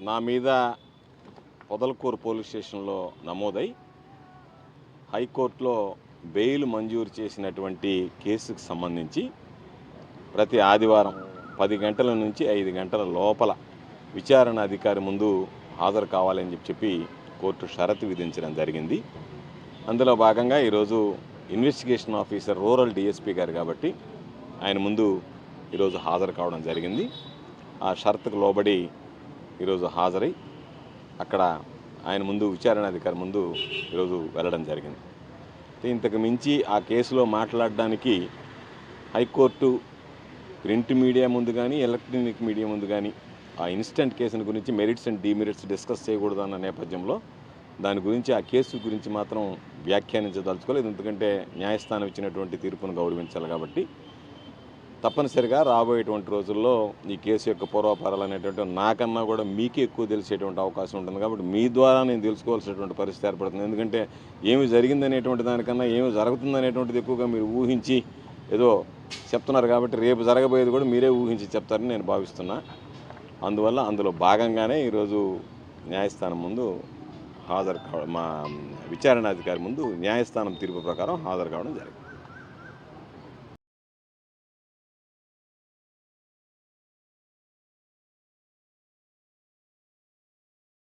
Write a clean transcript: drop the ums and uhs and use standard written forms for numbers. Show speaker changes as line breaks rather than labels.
నా మీద పొదలకూరు పోలీస్ స్టేషన్లో నమోదై హైకోర్టులో బెయిల్ మంజూరు చేసినటువంటి కేసుకు సంబంధించి ప్రతి ఆదివారం 10 గంటల నుంచి 5 గంటల లోపల విచారణ అధికారి ముందు హాజరు కావాలని చెప్పి కోర్టు షరతు విధించడం జరిగింది. అందులో భాగంగా ఈరోజు ఇన్వెస్టిగేషన్ ఆఫీసర్ రూరల్ డిఎస్పీ గారు కాబట్టి ఆయన ముందు ఈరోజు హాజరు కావడం జరిగింది. ఆ షరతుకు లోబడి ఈరోజు హాజరై అక్కడ ఆయన ముందు విచారణాధికారి ముందు ఈరోజు వెళ్ళడం జరిగింది. ఇంతకు మించి ఆ కేసులో మాట్లాడడానికి హైకోర్టు ప్రింట్ మీడియా ముందు కానీ ఎలక్ట్రానిక్ మీడియా ముందు కానీ ఆ ఇన్స్టెంట్ కేసుని గురించి మెరిట్స్ అండ్ డిమెరిట్స్ డిస్కస్ చేయకూడదు అన్న నేపథ్యంలో దాని గురించి ఆ కేసు గురించి మాత్రం వ్యాఖ్యానించదలుచుకోలేదు. ఎందుకంటే న్యాయస్థానం ఇచ్చినటువంటి తీర్పును గౌరవించాలి కాబట్టి తప్పనిసరిగా రాబోయేటువంటి రోజుల్లో ఈ కేసు యొక్క పూర్వాపరాలు అనేటువంటి నాకన్నా కూడా మీకే ఎక్కువ తెలిసేటువంటి అవకాశం ఉంటుంది. కాబట్టి మీ ద్వారా నేను తెలుసుకోవాల్సినటువంటి పరిస్థితి ఏర్పడుతుంది. ఎందుకంటే ఏమి జరిగిందనేటువంటి దానికన్నా ఏమి జరుగుతుందనేటువంటిది ఎక్కువగా మీరు ఊహించి ఏదో చెప్తున్నారు కాబట్టి రేపు జరగబోయేది కూడా మీరే ఊహించి చెప్తారని నేను భావిస్తున్నా. అందువల్ల అందులో భాగంగానే ఈరోజు న్యాయస్థానం ముందు హాజరు కావడం, మా విచారణాధికారి ముందు న్యాయస్థానం తీర్పు ప్రకారం హాజరు కావడం జరిగింది.